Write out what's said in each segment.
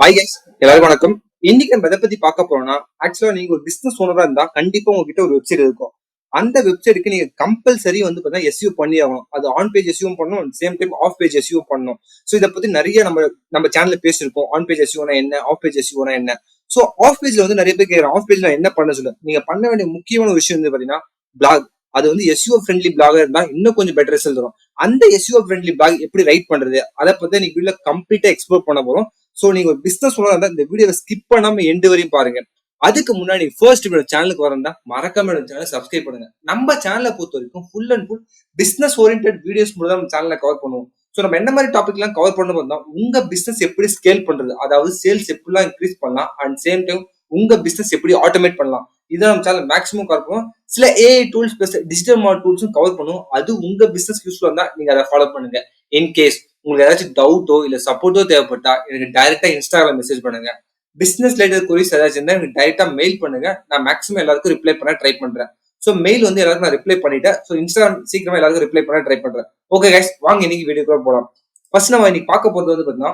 Hi guys, எல்லாரும் வணக்கம். இன்னைக்கு நம்ம எதை பத்தி பார்க்க போறோம்னா, ஆக்சுவலா நீங்க ஒரு பிசினஸ் ஓனரா இருந்தா கண்டிப்பா உங்ககிட்ட ஒரு வெப்சைட் இருக்கும். அந்த வெப்சைட்டுக்கு நீங்க கம்பல்சரி பார்த்தீங்கன்னா எஸ்இஓ பண்ணி ஆகணும். அது ஆன் பேஜ் எஸ்இஓ பண்ணணும், same time off page SEO பண்ணணும். ஸோ இதை பத்தி நிறைய நம்ம சேனல்ல பேசியிருக்கோம். ஆன் பேஜ் எஸ்இஓனா என்ன, ஆஃப் பேஜ் எஸ்இஓனா என்ன. ஸோ ஆஃப் பேஜ்ல நிறைய பேர் கேட்கறாங்க, ஆஃப் பேஜ்ல என்ன பண்ண சொல்ல. நீங்க பண்ண வேண்டிய முக்கியமான விஷயம் பாத்தீங்கன்னா பிளாக். அது எஸ்இஓ ஃப்ரெண்ட்லி பிளாகா இருந்தா இன்னும் கொஞ்சம் பெட்டர் ரிசல்ட் தரும். அந்த எஸ்இஓ ஃப்ரெண்ட்லி பிளாக் எப்படி ரைட் பண்றது, அதை பத்தி நீங்க வீடியோ கம்ப்ளீட்டா எக்ஸ்ப்ளோர் பண்ண போறோம். சோ நீங்க ஒரு பிசினஸ் ஓனரா இந்த வீடியோவை ஸ்கிப் பண்ணாம எண்டு வரையும் பாருங்க. அதுக்கு முன்னாடி ஃபர்ஸ்ட் என்னோட சேனலுக்கு வரந்தா மறக்காம என்னோட சேனலை சப்ஸ்கிரைப் பண்ணுங்க. நம்ம சேனலை பொறுத்த வரைக்கும் full and full business oriented videos மூலம் நம்ம சேனலை கவர் பண்ணுவோம். ஸோ நம்ம என்ன மாதிரி டாபிக் எல்லாம் கவர் பண்ண பார்த்தா உங்க பிசினஸ் எப்படி ஸ்கேல் பண்றது, அதாவது சேல்ஸ் எப்படிலாம் இன்க்ரீஸ் பண்ணலாம், அண்ட் சேம் டைம் உங்க பிசினஸ் எப்படி ஆட்டோமேட் பண்ணலாம், இதான் நம்ம சேனல் மேக்ஸிமம் கவர் பண்ணுவோம். சில AI tools plus digital market டூல்ஸும் கவர் பண்ணுவோம். அது உங்க பிசினஸ் யூஸ்ஃபுல்லா இருந்தா நீங்க அதை ஃபாலோ பண்ணுங்க. இன்கேஸ் உங்களுக்கு ஏதாச்சும் டவுட்டோ இல்ல சப்போர்ட்டோ தேவைப்பட்டா எனக்கு டைரக்டா இன்ஸ்டாகிராம் மெசேஜ் பண்ணுங்க. பிசினஸ் ரிலேட்டட் குரீஸ் ஏதாச்சும் இருந்தா எனக்கு டைரக்டா மெயில் பண்ணுங்க. நான் மேக்ஸிமம் எல்லாருக்கும் ரிப்ளை பண்ண ட்ரை பண்றேன். ஸோ மெயில் எல்லாருக்கும் நான் ரிப்ளை பண்ணிட்டேன். ஸோ இன்ஸ்டாகிராம் சீக்கிரமா எல்லாருக்கும் ரிப்ளை பண்ண ட்ரை பண்றேன். ஓகே கைஸ், வாங்க இன்னைக்கு வீடியோக்குள்ள போலாம். ஃபர்ஸ்ட் நம்ம இன்னைக்கு பார்க்க போறது பாத்தீங்கன்னா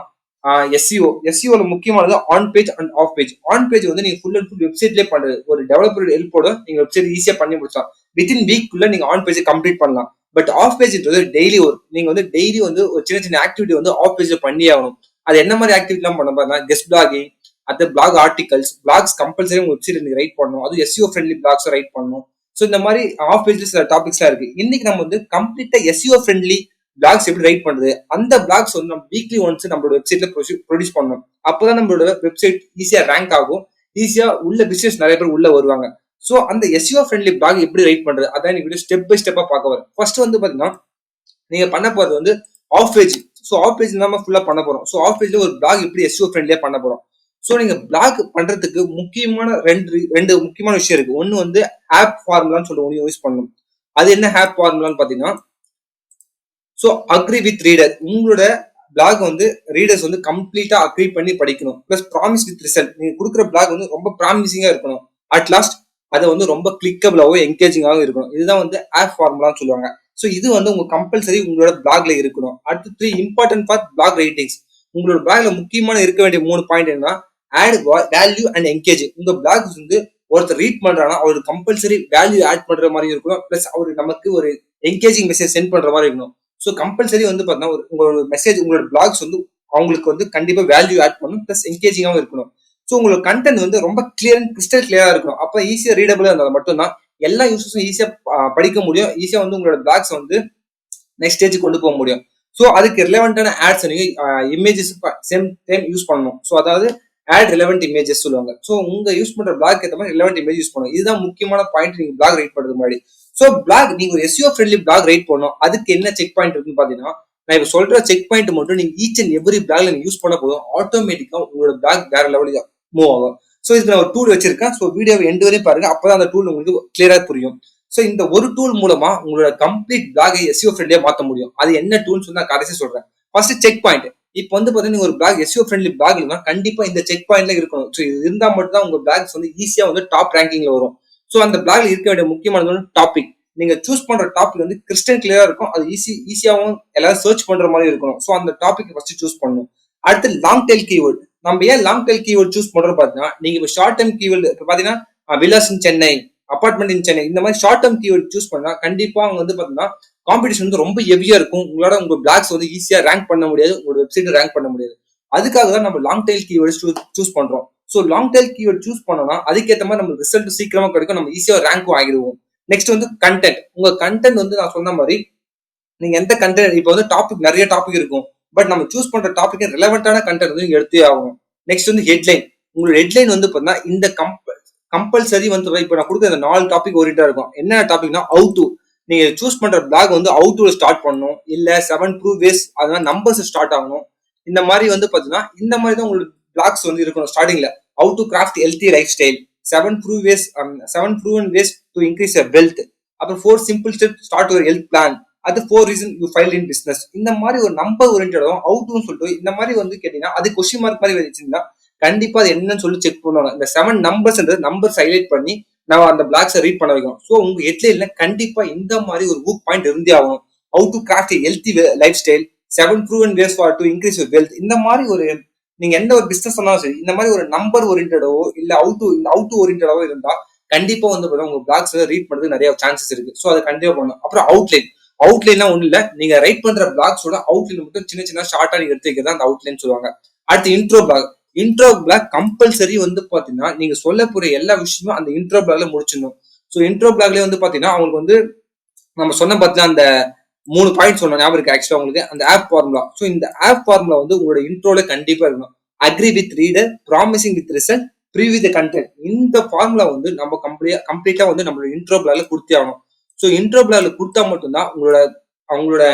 எஸ்இஓ. எஸ்இஓல முக்கியமானது on page and half page. On page நீங்க ஃபுல் அண்ட் ஃபுல் வெப்சைட்லேயே பண்றது. ஒரு டெவலப்பர் ஹெல்ப்போட நீங்க வெப்சைட் ஈஸியா பண்ணி முடிச்சலாம். வித்தின் வீக் குள்ள நீங்க ஆன் பேஜ் கம்ப்ளீட் பண்ணலாம். பட் ஆஃப் பேஜ்ன்றது டெய்லி ஒர்க். நீங்க டெய்லி ஒரு சின்ன சின்ன ஆக்டிவிட்டி ஆஃப் பேஜ்ல பண்ணி ஆகணும். அது என்ன மாதிரி ஆக்டிவிட்டி எல்லாம் பண்ண பாருங்க, கெஸ்ட் பிளாகிங், அது பிளாக் ஆர்டிகல்ஸ், பிளாக்ஸ் கம்பல்சரி உங்க வெப்சைட் நீங்க ரைட் பண்ணணும். அது எஸ்இஓ ஃப்ரெண்ட்லி பிளாக்ஸ் ரைட் பண்ணணும். ஸோ இந்த மாதிரி ஆஃப் பேஜ்ல சில டாபிக்ஸ் எல்லாம் இருக்கு. இன்னைக்கு நம்ம கம்ப்ளீட்டா எஸ்இஓ ஃப்ரெண்ட்லி பிளாக்ஸ் எப்படி ரைட் பண்றது, அந்த பிளாக்ஸ் நம்ம வீக்லி ஒன்ஸ் நம்மளோட வெப்சைட்ல ப்ரொடியூஸ் பண்ணணும். அப்பதான் நம்மளோட வெப்சைட் ஈஸியா ரேங்க் ஆகும். ஈஸியா உள்ள பிசினஸ் நிறைய பேர் உள்ள வருவாங்க. சோ அந்த எஸ்இஓ ஃப்ரெண்ட்லி பிளாக் எப்படி ரைட் பண்றது, அதான் வீடியோ ஸ்டெப் பை ஸ்டெப்பா பார்க்க வரும். ஃபர்ஸ்ட் பாத்தீங்கன்னா நீங்க பண்ண போறது off page. So off page நம்ம ஃபுல்லா பண்ண போறோம். ஸோ ஆஃப் பேஜ்ல ஒரு பிளாக் எப்படி எஸ்இஓ ஃப்ரெண்ட்லியா பண்ண போறோம். ஸோ நீங்க பிளாக் பண்றதுக்கு முக்கியமான ரெண்டு முக்கியமான விஷயம் இருக்கு. ஒன்னு ஆப் ஃபார்முலான்னு சொல்லுவோம், யூஸ் பண்ணணும். அது என்ன ஆப் ஃபார்முலான்னு பாத்தீங்கன்னா, ஸோ அக்ரி வித் ரீடர். உங்களோட பிளாக் ரீடர்ஸ் கம்ப்ளீட்டா அக்ரி பண்ணி படிக்கணும். Plus promise with result. நீங்க கொடுக்குற பிளாக் ரொம்ப ப்ராமிசிங்கா இருக்கணும். அட் லாஸ்ட் அதை ரொம்ப கிளிக்கபிளாவோ என்கேஜிங்காகவும் இருக்கணும். இதுதான் ஆப் ஃபார்முலான்னு சொல்லுவாங்க. ஸோ இது உங்க கம்பல்சரி உங்களோட பிளாக்ல இருக்கணும். அடுத்து 3 இம்பார்ட்டன்ட் ஃபார் பிளாக் ரைட்டிங்ஸ். உங்களோட பிளாக்ல முக்கியமான இருக்க வேண்டிய 3 பாயிண்ட் என்ன, ஆட் வேல்யூ அண்ட் என்கேஜ். உங்க பிளாக் ஒருத்தர் ரீட் பண்றாங்கன்னா அவருக்கு கம்பல்சரி வேல்யூ ஆட் பண்ற மாதிரி இருக்கணும். பிளஸ் அவரு நமக்கு ஒரு என்கேஜிங் மெசேஜ் சென்ட் பண்ற மாதிரி இருக்கணும். ஸோ கம்பல்சரி பாத்தீங்கன்னா உங்களோட மெசேஜ், உங்களோட பிளாக்ஸ் அவங்களுக்கு கண்டிப்பா வேல்யூ ஆட் பண்ணணும். பிளஸ் என்கேஜிங்காகவும் இருக்கணும். ஸோ உங்களோட கண்டென்ட் ரொம்ப கிளியர் அண்ட் கிறிஸ்டல் கிளியரா இருக்கணும். அப்ப ஈஸியா ரீடபிளா இருந்தால் மட்டும்தான் எல்லா யூசர்ஸும் ஈஸியா படிக்க முடியும். ஈஸியா உங்களோட பிளாக்ஸ் நெக்ஸ்ட் ஸ்டேஜ் கொண்டு போக முடியும். ஸோ அதுக்கு ரிலவெண்டான ஆட்ஸ் நீங்க இமேஜஸ் சேம் டைம் யூஸ் பண்ணணும். ஸோ அதாவது ஆட் ரிலவெண்ட் இமேஜஸ் சொல்லுவாங்க. ஸோ உங்க யூஸ் பண்ற பிளாக் ஏற்ற மாதிரி ரிலவெண்ட் இமேஜ் யூஸ் பண்ணணும். இதுதான் முக்கியமான பாயிண்ட் நீங்க பிளாக் ரைட் பண்றது முன்னாடி. ஸோ பிளாக் நீங்க ஒரு எஸ்இஓ ஃப்ரெண்ட்லி பிளாக் ரைட் பண்ணணும். அதுக்கு என்ன செக் பாயிண்ட் இருக்குன்னு பாத்தீங்கன்னா, நான் இப்ப சொல்ற செக் பாயிண்ட் மட்டும் நீங்க ஈச் அண்ட் எவ்ரி பிளாக்ல நீங்க யூஸ் பண்ண போதும் ஆட்டோமேட்டிக்கா உங்களோட பிளாக் வேற லெவலுக்கு மூவ் ஆகும். ஸோ இதுக்கு நான் ஒரு டூல் வச்சிருக்கேன். ஸோ வீடியோ எண்டு வரையும் பாருங்க, அப்பதான் அந்த டூல் உங்களுக்கு கிளியரா புரியும். ஸோ இந்த ஒரு டூல் மூலமா உங்களோட கம்ப்ளீட் பிளாகை எஸ்இஓ ஃப்ரெண்ட்லியா மாத்த முடியும். அது என்ன டூல்ஸ் நான் கடைசி சொல்றேன். First check point. இப்போ பாத்தீங்கன்னா ஒரு பிளாக் எஸ்இஓ ஃப்ரெண்ட்லி பிளாக் இருந்தா கண்டிப்பா இந்த செக் பாயிண்ட்ல இருக்கணும். ஸோ இது இருந்தா மட்டும் தான் உங்க பிளாக்ஸ் ஈஸியா டாப் ரேங்கிங்ல வரும். ஸோ அந்த பிளாக்ல இருக்க வேண்டிய முக்கியமான டாபிக், நீங்க சூஸ் பண்ற டாபிக் கிறிஸ்டல் கிளியரா இருக்கும். அது ஈஸியாவும் எல்லாரும் சர்ச் பண்ற மாதிரி இருக்கணும். ஸோ அந்த டாபிக் ஃபர்ஸ்ட் சூஸ் பண்ணணும். அடுத்து லாங் டெயில் கீவேர்ட். நம்ம ஏன் லாங் டெயில் கீவேர்ட் சூஸ் பண்றோம் பாத்தீங்கன்னா, நீங்க இப்போ ஷார்ட் டைம் கீவேர்டு இப்போ பாத்தீங்கன்னா வில்லாஸ் இன் சென்னை, அபார்ட்மெண்ட் இன் சென்னை, இந்த மாதிரி ஷார்ட் டேர்ம் கீவேர்ட் சூஸ் பண்ணா கண்டிப்பா அவங்க பாத்தீங்கன்னா காம்படிஷன் ரொம்ப ஹெவியா இருக்கும். உங்களோட உங்க பிளாக்ஸ் ஈஸியா ரேங்க் பண்ண முடியாது, உங்களோட வெப்சைட் ரேங்க் பண்ண முடியாது. அதுக்காக தான் நம்ம லாங் டெயில் கீவேர்ட்ஸ் சூஸ் பண்றோம். So long tail keyword choose பண்ணோம்னா அதுக்கேற்ற மாதிரி நம்ம ரிசல்ட் சீக்கிரமா கிடைக்கும். நம்ம ஈஸியா ரேங்க் ஆகிடுவோம். Next content. உங்க கண்டென்ட் நான் சொன்ன மாதிரி நீங்க எந்த கண்டென்ட், இப்போ டாபிக் நிறைய டாபிக் இருக்கும். பட் நம்ம சூஸ் பண்ற டாபிக் ரிலவெண்டான கண்டென்ட் நீங்க எடுத்தே ஆகணும். Next headline. உங்களோட ஹெட்லைன் பாத்தீங்கன்னா இந்த கம்பல்சரி இப்போ நான் கொடுக்குற இந்த 4 டாபிக் ஓரியண்டா இருக்கும். என்ன டாபிக்னா ஹவு டு. நீங்க சூஸ் பண்ற பிளாக் ஹவு டு ஸ்டார்ட் பண்ணணும், இல்ல 7 ப்ரூவ் வேஸ், அதனால நம்பர்ஸ் ஸ்டார்ட் ஆகணும். இந்த மாதிரி பாத்தீங்கன்னா இந்த மாதிரி தான் உங்களுக்கு பிளாக்ஸ் இருக்கணும். ஸ்டார்டிங்ல how to craft healthy lifestyle, 7 proven ways to increase your wealth, அப்புறம் 4 simple step start your health plan, அது 4 reason you fail in business. இந்த மாதிரி ஒரு நம்பர் ஓரியன்டாவும் ஹவு டுன்னு சொல்லிட்டு இந்த மாதிரி கேட்டீங்கன்னா அது கொஸ்டின் மார்க் மாதிரி வச்சிருந்தா கண்டிப்பா அது என்னன்னு சொல்லி செக் பண்ணுவாங்க. இந்த 7 நம்பர்ஸ் ஹைலைட் பண்ணி நம்ம அந்த பிளாக்ஸை ரீட் பண்ண வைக்கணும். ஸோ உங்க ஹெட்லைன்ல கண்டிப்பா இந்த மாதிரி ஒரு புக் பாயிண்ட் இருந்தே ஆகும். How to craft healthy lifestyle, 7 proven ways for to increase your wealth. இந்த மாதிரி ஒரு நீங்க எந்த ஒரு பிசினஸ் சொன்னாலும் சரி, இந்த மாதிரி ஒரு நம்பர் ஓரியன்டோ இல்ல அவுட் ஓரியன்டாவோ இருந்தா கண்டிப்பா வந்து பாத்தீங்கன்னா உங்க பிளாக்ஸ் ரீட் பண்றதுக்கு நிறைய சான்சஸ் இருக்கு. ஸோ அதை கண்டிப்பா பண்ணணும். அப்புறம் அவுட்லைன்லாம் ஒண்ணு இல்ல, நீங்க ரைட் பண்ற பிளாக்ஸோட அவுட்லைன் மட்டும் சின்ன சின்ன ஷார்ட்டா நீங்க எடுத்து வைக்கிறதா அந்த அவுட்லைன் சொல்லுவாங்க. அடுத்து இன்ட்ரோ பிளாக் கம்பல்சரி வந்து பாத்தீங்கன்னா நீங்க சொல்ல போற எல்லா விஷயமும் அந்த இன்ட்ரோ பிளாக்ல முடிச்சிடணும். ஸோ இன்ட்ரோ பிளாக்லயே வந்து பாத்தீங்கன்னா அவங்களுக்கு வந்து நம்ம சொன்ன பார்த்தீங்கன்னா அந்த 3 பாயிண்ட் சொன்ன ஞாபகம் இருக்கு ஆக்சுவலா உங்களுக்கு, அந்த ஆப் ஃபார்முலா. ஸோ இந்த ஆப் ஃபார்முலா வந்து உங்களோட இன்ட்ரோல கண்டிப்பா இருக்கணும். Agree with reader, promising with result, preview the content. இந்த ஃபார்முலா வந்து நம்ம கம்ப்ளீட்டா வந்து நம்மளோட இன்ட்ரோ பிளாக்ல கொடுத்தே ஆகணும். ஸோ இன்ட்ரோ பிளாக்ல கொடுத்தா மட்டும்தான் அவங்களோட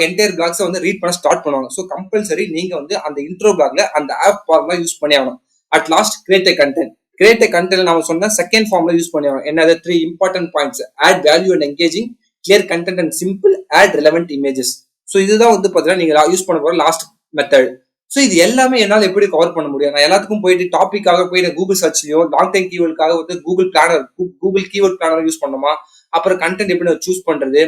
என்டையர் பிளாக்ஸை வந்து ரீட் பண்ண ஸ்டார்ட் பண்ணுவாங்க. ஸோ கம்பல்சரி நீங்க வந்து அந்த இன்ட்ரோ பிளாக்ல அந்த ஆப் ஃபார்முலா யூஸ் பண்ணி ஆகணும். At last create a content. Create a content நம்ம சொன்ன செகண்ட் ஃபார்முலா யூஸ் பண்ணி ஆகணும். என்னது 3 important points: add value and engaging, clear content and simple, add relevant images. So இதுதான் வந்து பாத்தீங்கன்னா நீங்க யூஸ் பண்ண போற லாஸ்ட் மெத்தட். ஸோ இது எல்லாமே என்னால் எப்படி கவர் பண்ண முடியும்? நான் எல்லாத்துக்கும் போயிட்டு டாபிக்காக போய் கூகுள் சர்ச்லயோ லாங் டைம் கீவேர்டுக்காக வந்து கூகுள் கீவேர்ட் பிளானர் யூஸ் பண்ணணுமா? அப்புறம் கண்டென்ட் எப்படி சூஸ் பண்றது,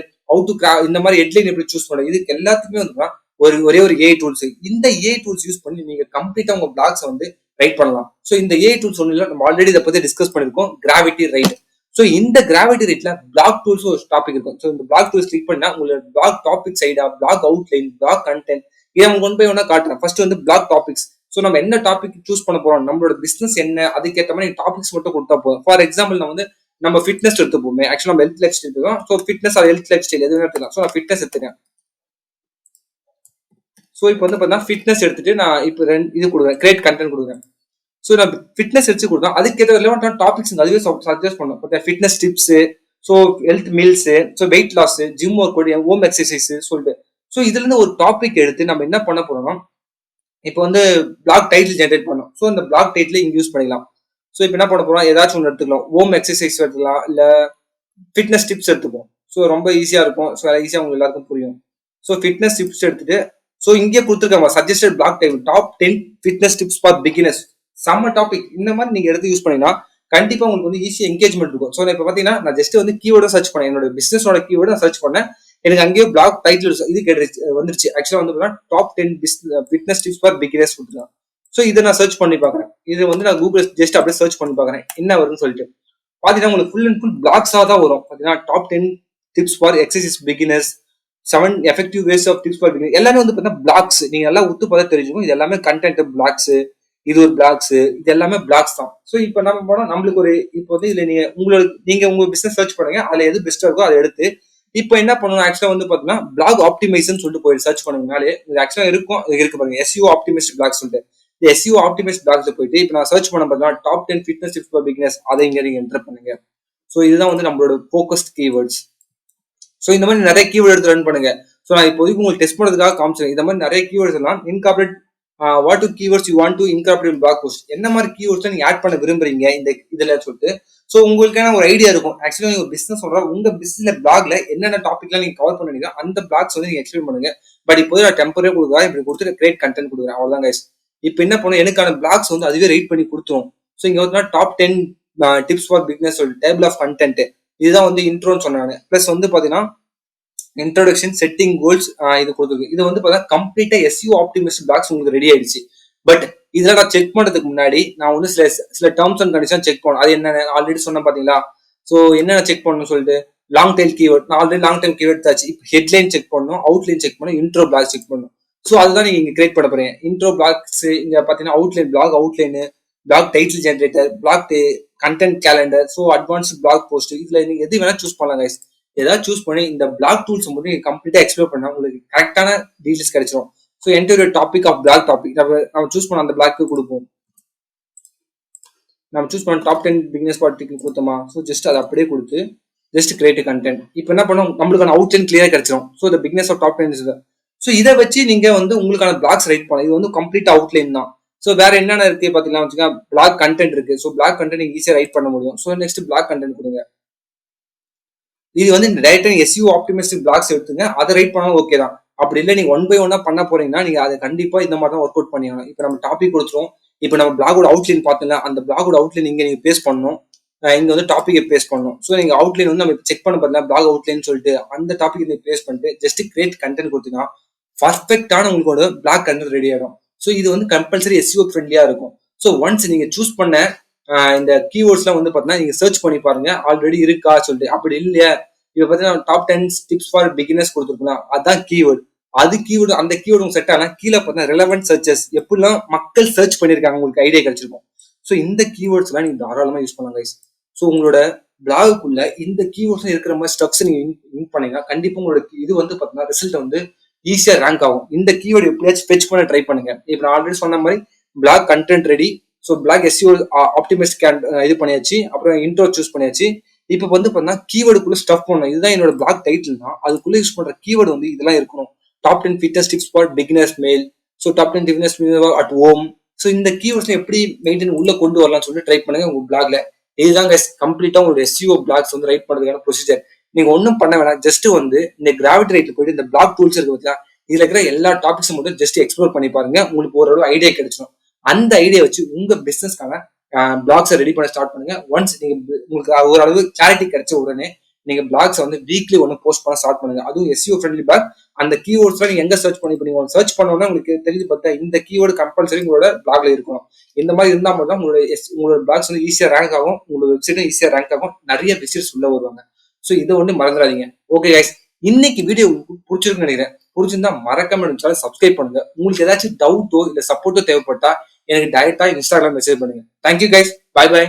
இந்த மாதிரி ஹெட்லைன் எப்படி சூஸ் பண்றது, இதுக்கு எல்லாத்துக்குமே வந்து ஒரே ஒரு ஏஐ டூல்ஸ். இந்த ஏஐ டூல்ஸ் யூஸ் பண்ணி நீங்க கம்ப்ளீட்டா உங்க பிளாக்ஸ் வந்து ரைட் பண்ணலாம். ஸோ இந்த ஏஐ டூல்ஸ் ஒன்றும் இல்லை, நம்ம ஆல்ரெடி இதை பத்தி டிஸ்கஸ் பண்ணிருக்கோம், கிராவிட்டி ரைட். ஸோ இந்த கிராவிட்டி ரேட்ல பிளாக் டூல்ஸ் ஒரு டாபிக் இருக்கும். ஸோ இந்த பிளாக் டூல்ஸ் கிளிக் பண்ணா உங்களோட பிளாக் டாபிக் சைடா, பிளாக் அவுட்லைன், பிளாக் கண்டென்ட், இதை அவங்க கொண்டு போய் ஒன்னா காட்டுறேன். ஃபர்ஸ்ட் வந்து பிளாக் டாபிக்ஸ். ஸோ நம்ம என்ன டாபிக் சூஸ் பண்ண போறோம், நம்மளோட பிசினஸ் என்ன, அதுக்கேற்ற மாதிரி டாபிக்ஸ் மட்டும் கொடுத்தா போதும். ஃபார் எக்ஸாம்பிள் நான் வந்து நம்ம ஃபிட்னஸ் எடுத்துப்போமே, ஆக்சுவலா நம்ம ஹெல்த் லைஃப் ஸ்டைல் எடுத்துக்கோம். So fitness or health lifestyle எதுவுமே எடுத்துக்கலாம். ஸோ நான் ஃபிட்னஸ் எடுத்துக்கிறேன். ஸோ இப்போ வந்து பார்த்தீங்கன்னா ஃபிட்னஸ் எடுத்துட்டு நான் இப்போ இது கொடுக்குறேன், கிரியேட் கண்டென்ட் கொடுக்குறேன். ஸோ நான் ஃபிட்னஸ் வச்சு கொடுத்தோம், அதுக்கேற்ற ரிலவெண்டான டாபிக்ஸ் அதுவே சஜஸ்ட் பண்ணும். பார்த்தா fitness tips, so health meals, so weight loss, gym workout, home exercise சொல்லிட்டு. ஸோ இதுல இருந்து ஒரு டாபிக் எடுத்து நம்ம என்ன பண்ண போறோம்னா, இப்போ வந்து பிளாக் டைட்டில் ஜென்ரேட் பண்ணோம். ஸோ இந்த பிளாக் டைட்டில் இங்க யூஸ் பண்ணிக்கலாம். ஸோ இப்போ என்ன பண்ண போறோம், ஏதாச்சும் ஒன்று எடுத்துக்கலாம். ஹோம் எக்ஸசைஸ் எடுத்துக்கலாம், இல்ல ஃபிட்னஸ் டிப்ஸ் எடுத்துப்போம். ஸோ ரொம்ப ஈஸியா இருக்கும். ஸோ ஈஸியா உங்களுக்கு எல்லாருக்கும் புரியும். ஸோ ஃபிட்னஸ் டிப்ஸ் எடுத்துட்டு, ஸோ இங்கே கொடுத்துருக்காங்க suggested blog title top 10 fitness tips for beginners. செம்ம டாபிக். இந்த மாதிரி நீங்க எடுத்து யூஸ் பண்ணீங்கன்னா கண்டிப்பா உங்களுக்கு வந்து ஈஸியா என்கேஜ்மெண்ட் இருக்கும். ஸோ இப்போ பாத்தீங்கன்னா நான் ஜஸ்ட் வந்து கீவேர்டை சர்ச் பண்ணேன், என்னோட பிசினஸோட கீவேர்டை சர்ச் பண்ணேன், எனக்கு அங்கேயே பிளாக் டைட்டில் இது வந்துருச்சு. ஆக்சுவலா வந்து top 10 fitness tips for beginners கொடுத்துருக்காங்க. ஸோ இதை நான் சர்ச் பண்ணி பாக்குறேன். இது வந்து நான் கூகுள் ஜஸ்ட் அப்படியே சர்ச் பண்ணி பாக்குறேன் என்ன வரும்னு சொல்லிட்டு. பாத்தீங்கன்னா உங்களுக்கு ஃபுல் அண்ட் ஃபுல் பிளாக்ஸா தான் வரும். பாத்தீங்கன்னா top 10 tips for exercise beginners, 7 effective ways of tips for beginners, எல்லாமே வந்து பாத்தீங்கன்னா பிளாக்ஸ். நீங்க எல்லாம் உத்து பார்த்தா தெரிஞ்சுக்கும், இது எல்லாமே கண்டென்ட் பிளாக்ஸ், இது ஒரு பிளாக்ஸ், இது எல்லாமே பிளாக்ஸ் தான். ஸோ இப்போ நம்ம போனா நம்மளுக்கு ஒரு இப்போ வந்து இதுல நீங்க உங்க பிசினஸ் சர்ச் பண்ணுங்க, அதுல எது பெஸ்டா இருக்கோ அதை எடுத்து இப்போ என்ன பண்ணணும், ஆக்சுவலா வந்து பாத்தீங்கன்னா பிளாக் ஆப்டிமைசேஷன் சொல்லிட்டு போய் சர்ச் பண்ணுங்கனாலே இது ஆக்சுவலா இருக்கு பாருங்க, எஸ்இஓ ஆப்டிமைஸ்ட் பிளாக் சொல்லிட்டு. இந்த எஸ்இஓ ஆப்டிமைஸ்ட் பிளாக்ல போயிட்டு இப்போ நான் சர்ச் பண்ண பார்த்தீங்கன்னா top 10 fitness tips for beginners, அதை இங்க நீங்க என்டர் பண்ணுங்க. ஸோ இதுதான் வந்து நம்மளோட ஃபோக்கஸ்ட் கீவேர்ட்ஸ். ஸோ இந்த மாதிரி நிறைய கீவேர்ட் எடுத்து ரன் பண்ணுங்க. ஸோ நான் இப்போதைக்கு உங்களுக்கு டெஸ்ட் பண்ணுறதுக்காக காமிச்சேன். இந்த மாதிரி நிறைய கீவேர்ட்ஸ் எல்லாம் incorporate what to keywords you want to incorporate blog post, என்ன மாதிரி கீவேர்ட்ஸ் நீங்க ஆட் பண்ண விரும்புறீங்க இந்த இதுல சொல்லிட்டு. ஸோ உங்களுக்கான ஒரு ஐடியா இருக்கும். ஆக்சுவலா நீங்க பிசினஸ் சொல்ற உங்க பிசினஸ் பிளாக்ல என்னென்ன டாபிக்லாம் நீங்க கவர் பண்ணுவீங்க, அந்த பிளாக்ஸ் வந்து நீங்க எக்ஸ்பிளைன் பண்ணுங்க. பட் இப்போ நான் டெம்பரரி கொடுக்குறா இப்படி கொடுத்துட்டு கிரியேட் கண்டென்ட் கொடுக்குறேன், அவ்வளவுதான் கைஸ். இப்போ என்ன பண்ணும், எனக்கான பிளாக்ஸ் வந்து அதுவே ரைட் பண்ணி கொடுத்துரும். ஸோ இங்க வந்து டாப் 10 டிப்ஸ் ஃபார் பிகினர்ஸ் சொல்லிட்டு டேபிள் ஆஃப் கண்டென்ட், இதுதான் வந்து இன்ட்ரோன்னு சொன்னாங்க. பிளஸ் வந்து பாத்தீங்கன்னா இன்ட்ரோடக்ஷன், செட்டிங் கோல்ஸ், இது கொடுத்துருக்கு. இது வந்து பார்த்தா கம்ப்ளீட்டா எஸ்இஓ ஆப்டிமைஸ்ட் பிளாக்ஸ் உங்களுக்கு ரெடி ஆயிடுச்சு. பட் இதெல்லாம் நான் செக் பண்றதுக்கு முன்னாடி நான் வந்து சில டேர்ம்ஸ் அண்ட் கண்டிஷன் செக் பண்ணணும். அது என்ன ஆல்ரெடி சொன்ன பாத்தீங்களா. ஸோ என்னென்ன செக் பண்ணணும் சொல்லிட்டு, லாங் டைல் கீவேர்ட், நான் ஆல்ரெடி லாங் டைம் கீவேர்ட் தாச்சு. இப்போ ஹெட்லைன் செக் பண்ணணும், அவுட்லைன் செக் பண்ணணும், இன்ட்ரோ பிளாக் செக் பண்ணணும். ஸோ அதுதான் நீங்க இங்க கிரியேட் பண்ண போறீங்க. இன்ட்ரோ பிளாக்ஸ் இங்க பாத்தீங்கன்னா outline, blog outline, blog title generator, blog content calendar, so advanced blog post, இதுல நீங்க எது வேணா சூஸ் பண்ணலாம் கைஸ். ஏதாவது சூஸ் பண்ணி இந்த பிளாக் டூல்ஸ் மட்டும் நீங்க கம்ப்ளீட்டா எக்ஸ்ப்ளோர் பண்ணா உங்களுக்கு கரெக்டான டீடைல்ஸ் கிடைச்சிடும். So enter topic of blog topic நம்ம சூஸ் பண்ண அந்த பிளாக்கு கொடுப்போம். நம்ம சூஸ் பண்ண டாப் 10 பிகினர்ஸ் பார்ட்டிக்கு கொடுத்தோமா. ஸோ ஜஸ்ட் அதை அப்படியே கொடுத்து ஜஸ்ட் கிரியேட் கண்டென்ட். இப்போ என்ன பண்ணோம், நம்மளுக்கான அவுட்லைன் கிளியரா கிடைச்சிடும். ஸோ இந்த beginners of top 10 is. So இதை வச்சு நீங்க வந்து உங்களுக்கான பிளாக்ஸ் ரைட் பண்ணலாம். இது வந்து கம்ப்ளீட் அவுட்லைன் தான். ஸோ வேற என்னென்ன இருக்கு பாத்தீங்கன்னா வச்சுக்கோங்க, பிளாக் கண்டென்ட் இருக்கு. ஸோ பிளாக் கண்டென்ட் நீங்க ஈஸியா ரைட் பண்ண முடியும். ஸோ நெக்ஸ்ட் பிளாக் கண்டென்ட் கொடுங்க. இது வந்து டைரக்டா எஸ்இஓ ஆப்டிமைஸ்ட் பிளாக்ஸ் எடுத்துங்க, அதை ரைட் பண்ணாலும் ஓகே தான். அப்படி இல்லை நீங்க 1 by 1 பண்ண போறீங்கன்னா நீங்க அதை கண்டிப்பா இந்த மாதிரி தான் ஒர்க் அவுட் பண்ணிடணும். இப்போ நம்ம டாபிக் கொடுத்துரும். இப்போ நம்ம பிளாகோட அவுட்லைன் பார்த்தீங்கன்னா அந்த பிளாகோட அவுட்லைன் இங்க நீங்க பேஸ் பண்ணணும், இங்க வந்து டாபிக் பேஸ் பண்ணணும். ஸோ நீங்க அவுட்லைன் வந்து நம்ம செக் பண்ண பார்த்தீங்கன்னா பிளாக் அவுட்லைன் சொல்லிட்டு அந்த டாபிக் நீங்க பேஸ் பண்ணிட்டு ஜஸ்ட் கிரியேட் கண்டென்ட் கொடுத்தீங்கன்னா பர்ஃபெக்டான உங்களோட பிளாக் கண்டென்ட் ரெடி ஆகும். ஸோ இது வந்து கம்பல்சரி எஸ்இஓ ஃப்ரெண்ட்லியா இருக்கும். ஸோ ஒன்ஸ் நீங்க சூஸ் பண்ண இந்த கீவேர்ட்ஸ்லாம் வந்து பார்த்தீங்கன்னா நீங்க சர்ச் பண்ணி பாருங்க ஆல்ரெடி இருக்கா சொல்லிட்டு. அப்படி இல்லையா இப்ப பார்த்தீங்கன்னா டாப் 10 டிப்ஸ் ஃபார் பிகினர்ஸ் கொடுத்துருக்கலாம், அதான் கீவேர்டு. அது கீவேர்டு, அந்த கீவேர்டு உங்க செட் ஆனா கீழே பார்த்தீங்கன்னா ரெலவென்ட் சர்ச்சஸ் எப்படிலாம் மக்கள் சர்ச் பண்ணியிருக்காங்க உங்களுக்கு ஐடியா கிடைச்சிருக்கும். ஸோ இந்த கீவேர்ட்ஸ்லாம் நீங்க தாராளமா யூஸ் பண்ணலாம் கைஸ். ஸோ உங்களோட பிளாகுக்குள்ள இந்த கீவேர்ட்ஸ் இருக்கிற மாதிரி ஸ்டப்ஸ் நீங்க இன் பண்ணீங்கன்னா கண்டிப்பா உங்களோட இது வந்து பார்த்தீங்கன்னா ரிசல்ட் வந்து ஈஸியா ரேங்க் ஆகும். இந்த கீவேர்டு எப்படியாச்சும் ஃபெச் பண்ண ட்ரை பண்ணுங்க. இப்போ நான் ஆல்ரெடி சொன்ன மாதிரி blog content ready, so blog SEO optimised இது பண்ணியாச்சு, அப்புறம் இன்ட்ரோ சூஸ் பண்ணியாச்சு. இப்போ வந்து பார்த்தீங்கன்னா கீவேர்டுக்குள்ள ஸ்டஃப் பண்ணணும். இதுதான் என்னோட பிளாக் டைட்டில்னா அதுக்குள்ள யூஸ் பண்ற கீவேர்டு வந்து இதெல்லாம் இருக்கணும். Top 10 fitness tips for beginners மேல், so top 10 fitness at home. So இந்த கீவேர்ட்ஸ் எப்படி மெயின்டைன் உள்ள கொண்டு வரலாம்னு சொல்லிட்டு ட்ரை பண்ணுங்க உங்க பிளாக்ல. இதுதான் கம்ப்ளீட்டா உங்களோட எஸ்இஓ பிளாக்ஸ் வந்து ரைட் பண்றதுக்கான ப்ரொசீஜர். நீங்க ஒன்றும் பண்ண வேணாம், ஜஸ்ட் வந்து இந்த கிராவிட்டி ரைட்ல போயிட்டு இந்த பிளாக் டூல்ஸ் இருக்கு பார்த்தீங்களா, இதுல இருக்கிற எல்லா டாபிக்ஸும் மட்டும் ஜஸ்ட் எக்ஸ்ப்ளோர் பண்ணி பாருங்க, உங்களுக்கு ஒரு ஐடியா கிடைச்சிடும். அந்த ஐடியா வச்சு உங்க பிசினஸ்க்கான பிளாக்ஸை ரெடி பண்ண ஸ்டார்ட் பண்ணுங்க. ஒன்ஸ் நீங்க உங்களுக்கு ஓரளவு கிளாரிட்டி கிடைச்ச உடனே நீங்க பிளாக்ஸ் வந்து வீக்லி ஒன்று போஸ்ட் பண்ண ஸ்டார்ட் பண்ணுங்க. அதுவும் எஸ்இஓ ஃப்ரெண்ட்லி பிளாக். அந்த கீவேர்ட்ஸ்லாம் நீங்க எங்க சர்ச் பண்ணி நீங்க சர்ச் பண்ணோம்னா உங்களுக்கு தெரிஞ்சு பார்த்தா இந்த கீவேர்டு கம்பல்சரி உங்களோட பிளாக்ல இருக்கணும். இந்த மாதிரி இருந்தால் மட்டும் தான் உங்களோட பிளாக்ஸ் வந்து ஈஸியா ரேங்க் ஆகும், உங்களோட வெப்சைட்டும் ஈஸியா ரேங்க் ஆகும், நிறைய விசிட்ஸ் உள்ள வருவாங்க. ஸோ இதை வந்து மறந்துடாதீங்க. ஓகே கைஸ், இன்னைக்கு வீடியோ உங்களுக்கு பிடிச்சிருக்குன்னு நினைக்கிறேன். பிடிச்சிருந்தா மறக்காம சப்ஸ்கிரைப் பண்ணுங்க. உங்களுக்கு ஏதாச்சும் டவுட்டோ இல்ல சப்போர்ட்டோ தேவைப்பட்டா எனக்கு டைரக்டா இன்ஸ்டாகிராம் மெசேஜ் பண்ணுங்க. Thank you guys, bye by.